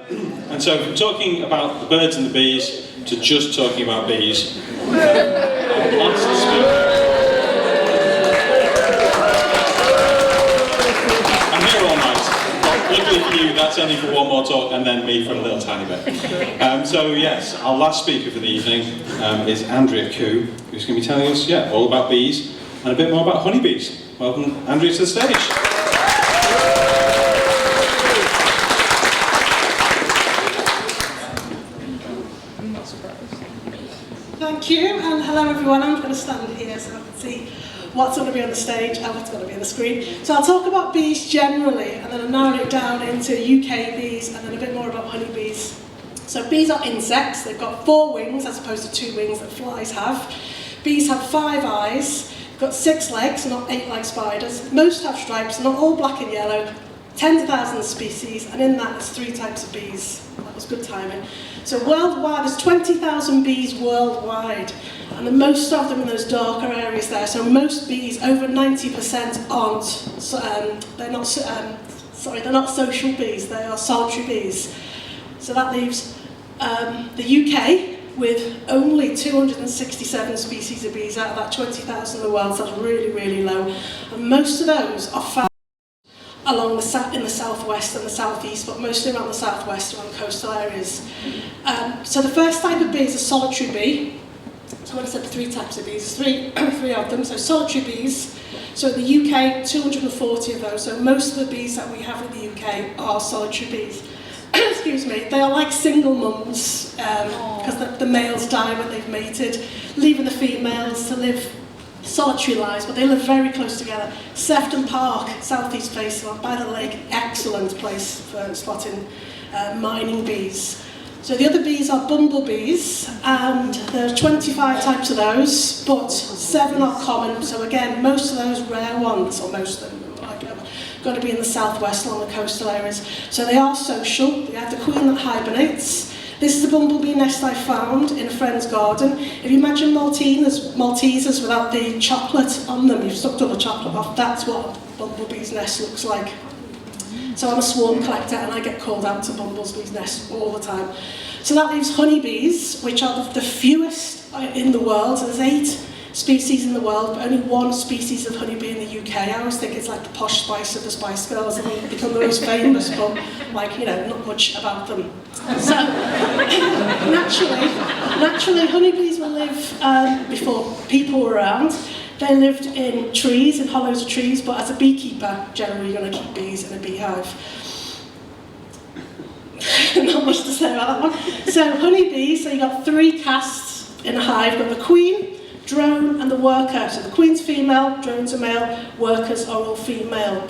And so from talking about the birds and the bees to just talking about bees, our last speaker. I'm here all night. Luckily for you, that's only for one more talk and then me for a little tiny bit. So yes, our last speaker for the evening is Andrea Ku, who's going to be telling us all about bees and a bit more about honeybees. Welcome, Andrea, to the stage. Thank you, and hello everyone. I'm going to stand here so I can see what's going to be on the stage and what's going to be on the screen. So I'll talk about bees generally, and then I'll narrow it down into UK bees and then a bit more about honeybees. So bees are insects. They've got 4 wings as opposed to 2 wings that flies have. Bees have 5 eyes, got 6 legs, not 8 like spiders. Most have stripes, not all black and yellow. Tens of thousands of species, and in that there's 3 types of bees. That was good timing. So worldwide, there's 20,000 bees worldwide, and the most of them in those darker areas there. So most bees, over 90%, aren't. They're not social bees. They are solitary bees. So that leaves the UK with only 267 species of bees out of that 20,000 in the world. So that's really, really low, and most of those are found along in the southwest and the southeast, but mostly around the southwest, around coastal areas. So the first type of bee is a solitary bee. So when I said 3 types of bees, there's three of them. So solitary bees. So in the UK, 240 of those. So most of the bees that we have in the UK are solitary bees. Excuse me. They are like single mums because the males die when they've mated, leaving the females to live solitary lives, but they live very close together. Sefton Park, southeast facing by the lake, excellent place for spotting mining bees. So the other bees are Bumble Bees, and there are 25 types of those, but 7 are common. So again, most of those rare ones, or most of them, are going to be in the southwest along the coastal areas. So they are social. They have the queen that hibernates. This is a Bumble Bee Nest I found in a friend's garden. If you imagine Maltesers without the chocolate on them, you've sucked all the chocolate off, that's what a Bumble Bee's Nest looks like. So I'm a swarm collector and I get called out to Bumble Bee's Nest all the time. So that leaves honeybees, which are the fewest in the world. So there's 8 species in the world, but only 1 species of honeybee in the UK. I always think it's like the posh spice of the Spice Girls, and they become the most famous, but not much about them. So naturally, honeybees will live before people were around. They lived in trees, in hollows of trees, but as a beekeeper, generally you're going to keep bees in a beehive. Not much to say about that one. So honeybees, so you've got 3 castes in a hive. You've got the queen, drone and the worker. So the queen's female, drones are male, workers are all female.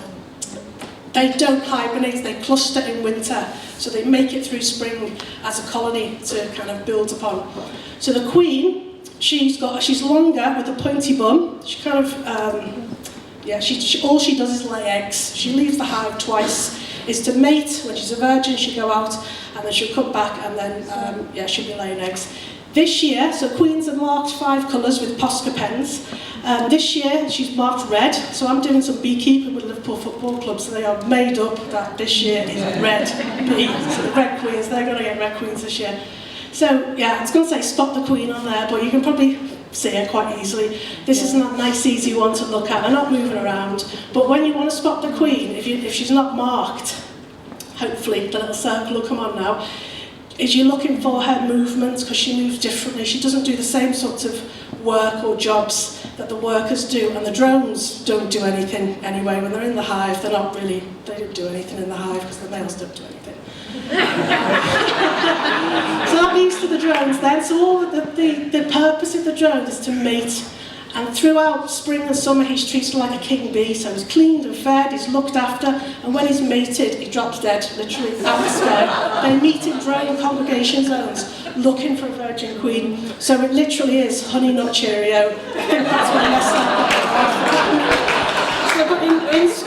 They don't hibernate, they cluster in winter, so they make it through spring as a colony to kind of build upon. So the queen, she's longer with a pointy bum. She kind of, all she does is lay eggs. She leaves the hive twice. Is to mate. When she's a virgin, she'll go out and then she'll come back and then she'll be laying eggs. This year, so queens are marked 5 colours with Posca pens. This year, she's marked red. So I'm doing some beekeeping with Liverpool Football Club, so they are made up that this year is red bee. So the red queens, they're going to get red queens this year. So yeah, it's going to say spot the queen on there, but you can probably see her quite easily. This isn't a nice, easy one to look at. They're not moving around. But when you want to spot the queen, if she's not marked, hopefully the little circle will come on now, is you're looking for her movements, because she moves differently. She doesn't do the same sort of work or jobs that the workers do, and the drones don't do anything anyway. When they're in the hive, they don't do anything in the hive because the males don't do anything. So that leads to the drones then. So all the purpose of the drones is to mate. And throughout spring and summer, he's treated like a king bee. So he's cleaned and fed, he's looked after, and when he's mated, he drops dead, literally out the sky. They meet in drone congregation zones, looking for a virgin queen. So it literally is honey nut Cheerio. I think that's what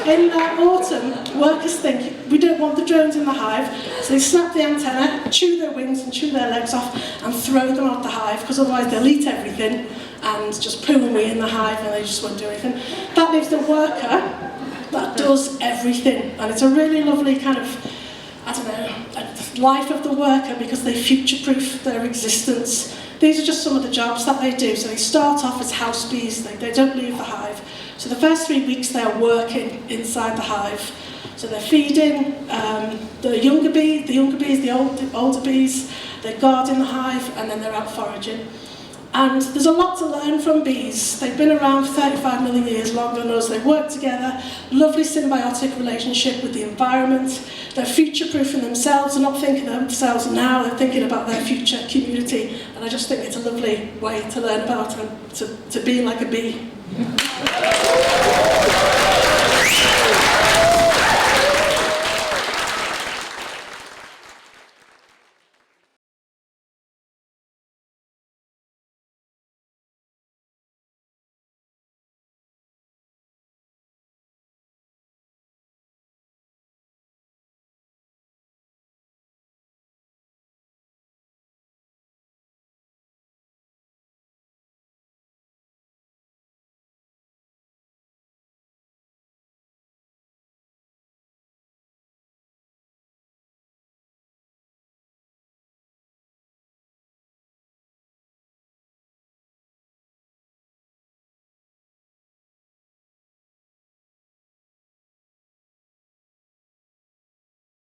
in autumn, workers think we don't want the drones in the hive, so they snap the antenna, chew their wings and chew their legs off, and throw them out the hive, because otherwise they'll eat everything and just poo and wee in the hive, and they just won't do anything. That leaves the worker that does everything, and it's a really lovely kind of, I don't know, life of the worker because they future-proof their existence. These are just some of the jobs that they do. So they start off as house bees, they don't leave the hive. So the first 3 weeks they're working inside the hive. So they're feeding the younger bees, the older bees, they're guarding the hive, and then they're out foraging. And there's a lot to learn from bees. They've been around for 35 million years, longer than us. They work together, lovely symbiotic relationship with the environment. They're future-proofing themselves. They're not thinking of themselves now, they're thinking about their future community. And I just think it's a lovely way to learn about and to be like a bee.